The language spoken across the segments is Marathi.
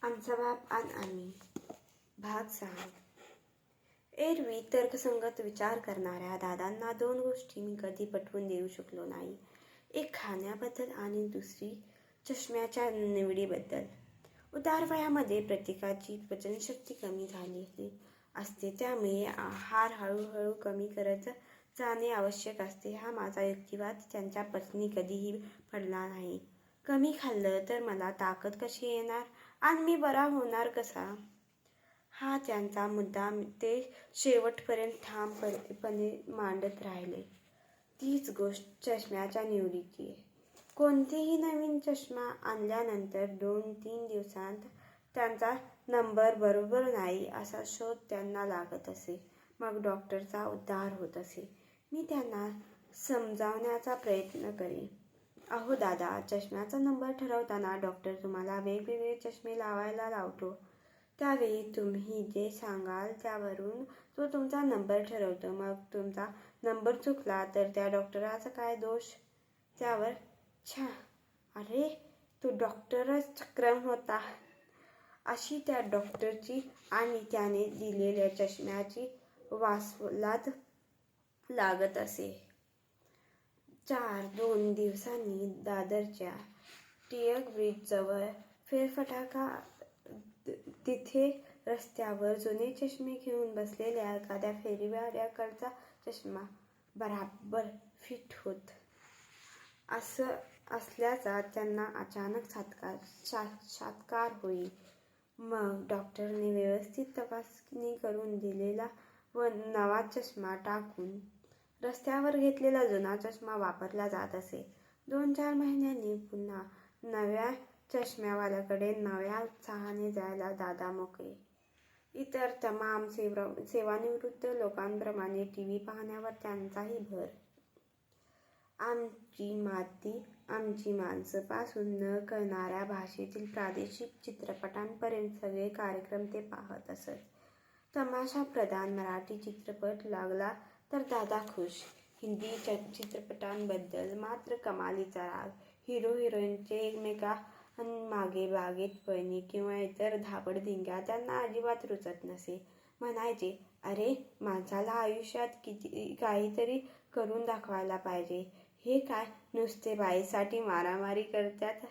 आमचा बाप आणि आम्ही भाग 6. एरवी तर्कसंगत विचार करणाऱ्या दादांना 2 गोष्टी मी कधी पटवून देऊ शकलो नाही. एक खाण्याबद्दल आणि दुसरी चष्म्याच्या निवडीबद्दल. उतार वयामध्ये प्रत्येकाची पचनशक्ती कमी झालेली असते, त्यामुळे आहार हळूहळू कमी करत जाणे आवश्यक असते. हा माझा युक्तिवाद त्यांच्या पत्नी कधीही पडला नाही. कमी खाल्लं तर मला ताकद कशी येणार आणि मी बरा होणार कसा, हा त्यांचा मुद्दा ते शेवटपर्यंत ठामपणे मांडत राहिले. तीच गोष्ट चष्म्याच्या निवडीची. कोणतेही नवीन चष्मा आणल्यानंतर 2-3 दिवसांत त्यांचा नंबर बरोबर नाही असा शोध त्यांना लागत असे. मग डॉक्टरचा उद्धार होत असे. मी त्यांना समजावण्याचा प्रयत्न करे. अहो दादा, चष्म्याचा नंबर ठरवताना डॉक्टर तुम्हाला वेगवेगळे चष्मे लावायला लावतो. त्यावेळी तुम्ही जे सांगाल त्यावरून तो तुमचा नंबर ठरवतो. मग तुमचा नंबर चुकला तर त्या डॉक्टराचा काय दोष? त्यावर छा, अरे तो डॉक्टरच चक्रम होता, अशी त्या डॉक्टरची आणि त्याने दिलेल्या चष्म्याची वासवाद लागत असे. 2 दिवसांनी दादरच्या टिळक ब्रिजजवळ फेरफटका. तिथे रस्त्यावर जुने चष्मे घेऊन बसलेल्या एखाद्या फेरीवाल्याकडचा चष्मा बराबर फिट होत असल्याचा त्यांना अचानक साक्षात्कार होई. मग डॉक्टरने व्यवस्थित तपासणी करून दिलेला व नवा चष्मा टाकून रस्त्यावर घेतलेला जुना चष्मा वापरला जात असे. 2-4 महिन्यांनी पुन्हा नव्या चष्म्यावाल्याकडे नव्या उत्साहाने जायला दादा मोकळे. इतर तमाम सेवानिवृत्त लोकांप्रमाणे टीव्ही पाहण्यावर त्यांचाही भर. आमची माती आमची माणसं पासून न कळणाऱ्या भाषेतील प्रादेशिक चित्रपटांपर्यंत सगळे कार्यक्रम ते पाहत असत. तमाशाप्रधान मराठी चित्रपट लागला तर दादा खुश. हिंदी चित्रपटांबद्दल मात्र कमालीचा राग. हिरो हिरोईनचे एकमेकांमागे बागेत पळणे किंवा इतर धाबडधिंग्या त्यांना अजिबात रुचत नसे. म्हणायचे, अरे माणसाला आयुष्यात काहीतरी करून दाखवायला पाहिजे. हे काय नुसते बाईसाठी मारामारी करतात.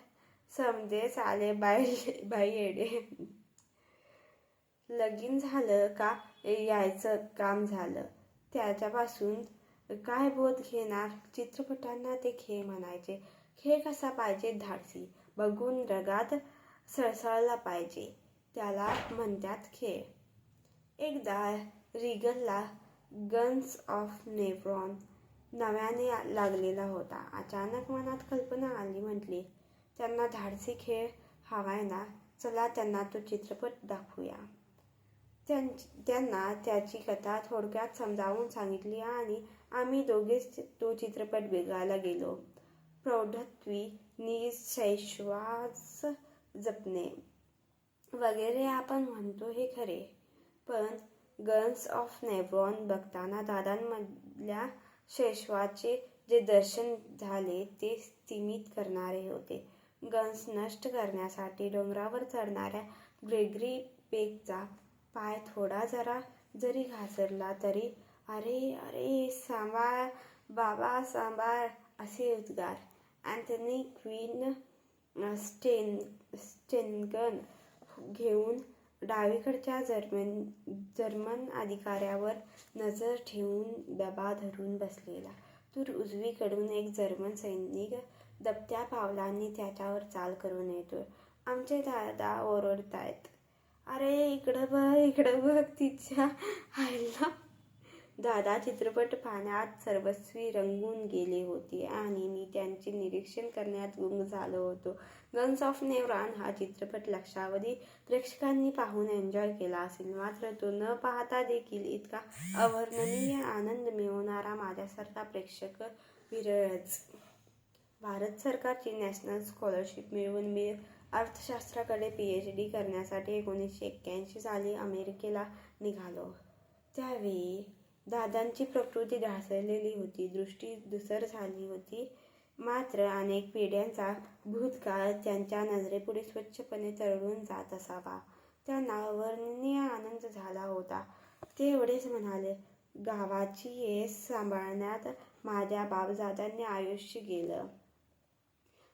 समजे साले बाई येडे. लगीन झालं का यायचं काम झालं. त्याच्यापासून काय बोध घेणार? चित्रपटांना ते खेळ म्हणायचे. खेळ कसा पाहिजे? धाडसी. बघून रगात सळसळला पाहिजे. त्याला म्हणतात खेळ. एकदा रिगलला गन्स ऑफ नेव्हरॉन नव्याने लागलेला होता. अचानक मनात कल्पना आली. म्हटले, त्यांना धाडसी खेळ हवाय ना, चला त्यांना तो चित्रपट दाखवूया. त्यांना त्याची कथा थोडक्यात समजावून सांगितली आणि आम्ही दोघेच तो चित्रपट बघायला गेलो. प्रौढत्वी, निःशैशवास जपणे वगैरे आपण म्हणतो हे खरे, पण गन्स ऑफ नेव्हरॉन बघताना दादांमधल्या शैशवाचे जे दर्शन झाले ते स्तिमित करणारे होते. गन्स नष्ट करण्यासाठी डोंगरावर चढणाऱ्या ग्रेगरी पेकचा पाय थोडा जरी घसरला तरी अरे अरे सांभाळ बाबा सांभाळ असे उद्गार. अँथनी क्वीन स्टेनगन घेऊन डावीकडच्या जर्मन अधिकाऱ्यावर नजर ठेवून दबा धरून बसलेला, तर उजवीकडून एक जर्मन सैनिक दबत्या पावलांनी त्याच्यावर चाल करून येतोय. आमचे दादा ओरडतायत, अरे इकडं बघ तिच्या आईला. दादा चित्रपट पाहण्यात सर्वस्वी रंगून गेले होते आणि मी त्यांचे निरीक्षण करण्यात गुंग झालो होतो. गन्स ऑफ नेव्हरॉन हा चित्रपट लक्षावधी प्रेक्षकांनी पाहून एन्जॉय केला असेल, मात्र तो न पाहता देखील इतका अवर्णनीय आनंद मिळवणारा माझ्यासारखा प्रेक्षक विरळच. भारत सरकारची नॅशनल स्कॉलरशिप मिळवून मी अर्थशास्त्राकडे PhD करण्यासाठी 1981 साली अमेरिकेला निघालो. त्यावेळी दादांची प्रकृती ढासळलेली होती, दृष्टी धूसर झाली होती. मात्र अनेक पिढ्यांचा भूतकाळ त्यांच्या नजरेपुढे स्वच्छपणे तरळून जात असावा. त्यांना अवर्णनीय आनंद झाला होता. ते एवढेच म्हणाले, गावाची येस सांभाळण्यात माझ्या बापदाद्यांनी आयुष्य गेलं.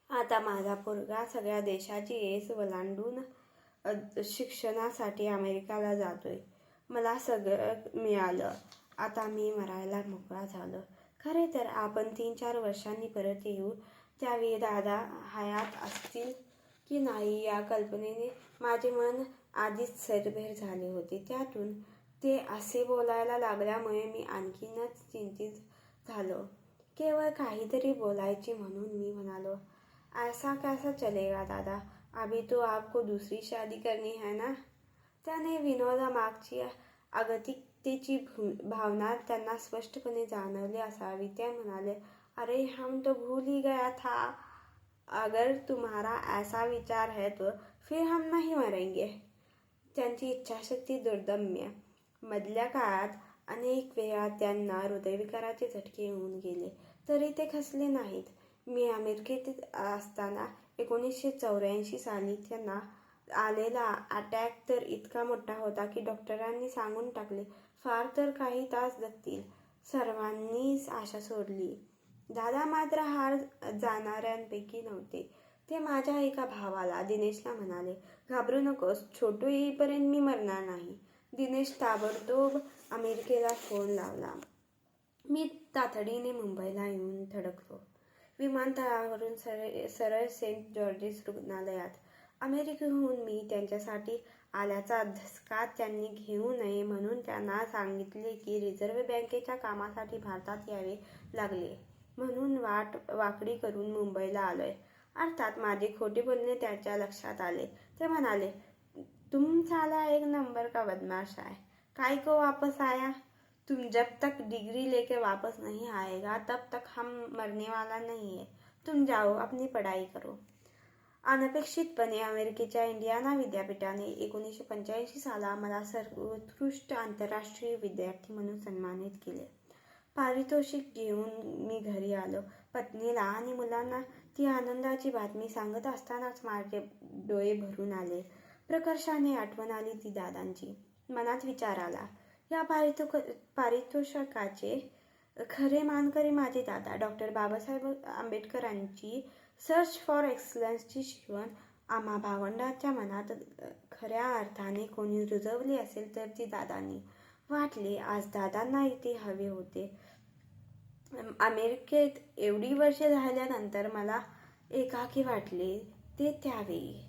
आता माझा पोरगा सगळ्या देशाची येस ओलांडून शिक्षणासाठी अमेरिकेला जातोय. मला सगळं मिळालं. आता मी मरायला मोकळा झालो. खरे तर आपण 3-4 वर्षांनी परत येऊ, त्यावेळी दादा हयात असतील की नाही या कल्पनेने माझे मन आधीच सैरभैर झाले होते. त्यातून ते असे बोलायला लागल्यामुळे मी आणखीनच चिंतित झालो. केवळ काहीतरी बोलायचे म्हणून मी म्हणालो, ऐसा कैसा चलेगा दादा, अभी तो आपको दूसरी शादी करनी है ना? त्याने विनोदामागची अगतिकतेची भावना त्यांना स्पष्टपणे जाणवली असावी. ते म्हणाले, अरे हम तो भूल ही गया था. अगर तुम्हारा ऐसा विचार है तो फिर हम नहीं मरेंगे. त्यांची इच्छाशक्ती दुर्दम्य. मधल्या काळात अनेक वेळा त्यांना हृदयविकाराचे झटके येऊन गेले, तरी ते खचले नाहीत. मी अमेरिकेत असताना 1984 साली त्यांना आलेला अटॅक तर इतका मोठा होता की डॉक्टरांनी सांगून टाकले, फार तर काही तास जगतील. सर्वांनीच आशा सोडली. दादा मात्र हार जाणाऱ्यांपैकी नव्हते. ते माझ्या एका भावाला, दिनेशला म्हणाले, घाबरू नकोस, छोटू येईपर्यंत मी मरणार नाही. दिनेश ताबडतोब अमेरिकेला फोन लावला. मी तातडीने मुंबईला येऊन धडकलो. विमानतळावरून सरळ सेंट जॉर्जेस रुग्णालयात. अमेरिकेहून मी त्यांच्यासाठी आल्याचा धसका त्यांनी घेऊ नये म्हणून त्यांना सांगितले की रिझर्व्ह बँकेच्या कामासाठी भारतात यावे लागले म्हणून वाट वाकडी करून मुंबईला आलोय. अर्थात माझे खोटे बोलणे त्याच्या लक्षात आले. ते म्हणाले, तुम साला एक नंबर का बदमाश है, काय को वापस आया? तुम जब तक डिग्री लेके वापस नहीं आएगा तब तक हम मरने वाला नहीं है. तुम जाओ, अपनी पढ़ाई करो. अनपेक्षितपणे अमेरिकेच्या इंडियाना विद्यापीठाने 1985 साला मला सर्वोत्कृष्ट आंतरराष्ट्रीय विद्यार्थी म्हणून सन्मानित केले. पारितोषिक घेऊन मी घरी आलो. पत्नीला आणि मुलांना ती आनंदाची बातमी सांगत असतानाच माझे डोळे भरून आले. प्रकर्षाने आठवण आली ती दादांची. मनात विचार आला, या पारितोषिकाचे खरे मानकरी माझे दादा. डॉक्टर बाबासाहेब आंबेडकरांची सर्च फॉर एक्सलन्सची शिकवण आम्हा भावंडांच्या मनात खऱ्या अर्थाने कोणी रुजवली असेल तर ती दादांनी. वाटले आज दादांना इथे हवे होते. अमेरिकेत एवढी वर्षे राहिल्यानंतर मला एकाकी वाटले ते त्यावेळी.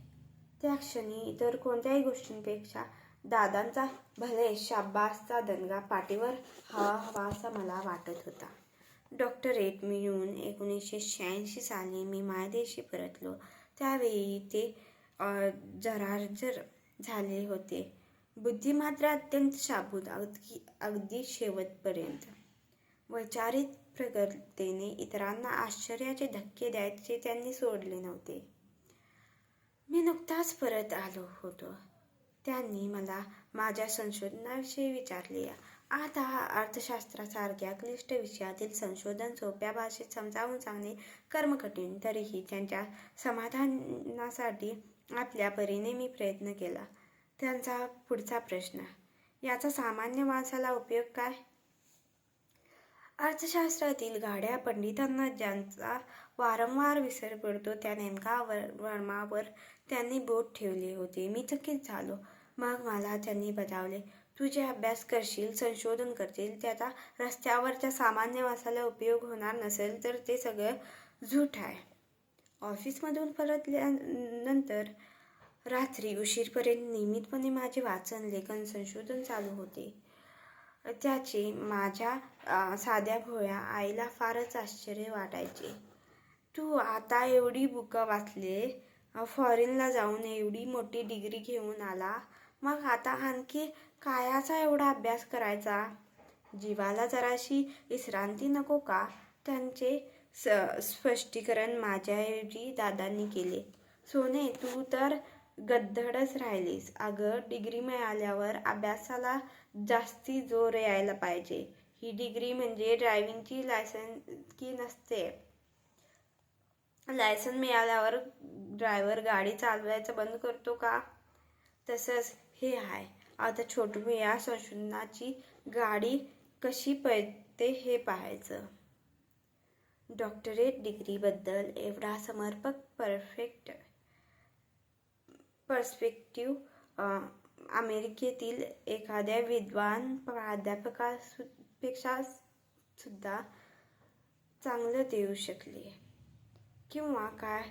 त्या क्षणी इतर कोणत्याही गोष्टींपेक्षा दादांचा भले शाब्बासचा दणगा पाठीवर हवासा मला वाटत होता. डॉक्टरेट मिळवून 1986 साली मी मायदेशी परतलो. त्यावेळी ते जराजर झाले होते. बुद्धी मात्र अत्यंत शाबूत, अगदी शेवटपर्यंत. वैचारिक प्रगल्भतेने इतरांना आश्चर्याचे धक्के द्यायचे त्यांनी सोडले नव्हते. मी नुकताच परत आलो होतो. त्यांनी मला माझ्या संशोधनाविषयी विचारले. आता अर्थशास्त्रासारख्या क्लिष्ट विषयातील संशोधन सोप्या भाषेत समजावून सांगणे कर्मकठीण. तरीही त्यांच्या समाधानासाठी आपल्या परीने मी प्रयत्न केला. त्यांचा पुढचा प्रश्न, याचा सामान्य माणसाला उपयोग काय? अर्थशास्त्रातील गाड्या पंडितांना ज्यांचा वारंवार विसर पडतो त्या नेमका वर्मावर त्यांनी बोट ठेवले होते. मी चकित झालो. मग मला त्यांनी बजावले, तू जे अभ्यास करशील, संशोधन करशील, त्याचा रस्त्यावरच्या सामान्य माणसाला उपयोग होणार नसेल तर ते सगळं झूठ आहे. ऑफिसमधून परतल्यानंतर रात्री उशीरपर्यंत नियमितपणे माझे वाचन, लेखन, संशोधन चालू होते. त्याचे माझ्या साध्या भोळ्या आईला फारच आश्चर्य वाटायचे. तू आता एवढी बुकं वाचले, फॉरेनला जाऊन एवढी मोठी डिग्री घेऊन आला, मग आता आणखी कायाचा एवढा अभ्यास करायचा? जीवाला जराशी विश्रांती नको का? त्यांचे स्पष्टीकरण माझ्याऐवजी दादांनी केले. सोने, तू तर गद्धडच राहिलीस. अगं, डिग्री मिळाल्यावर अभ्यासाला जास्ती जोर यायला पाहिजे. ही डिग्री म्हणजे ड्रायव्हिंगची लायसन्सकी नसते. लायसन मिळाल्यावर ड्रायव्हर गाडी चालवायचं बंद करतो का? तसंच हे आहे. आता छोटू या संशोधनाची गाडी कशी पळते हे पाहायचं. डॉक्टरेट डिग्रीबद्दल एवढा समर्पक पर्स्पेक्टिव्ह अमेरिकेतील एखाद्या विद्वान प्राध्यापकापेक्षा सुद्धा चांगलं देऊ शकले. किंवा काय?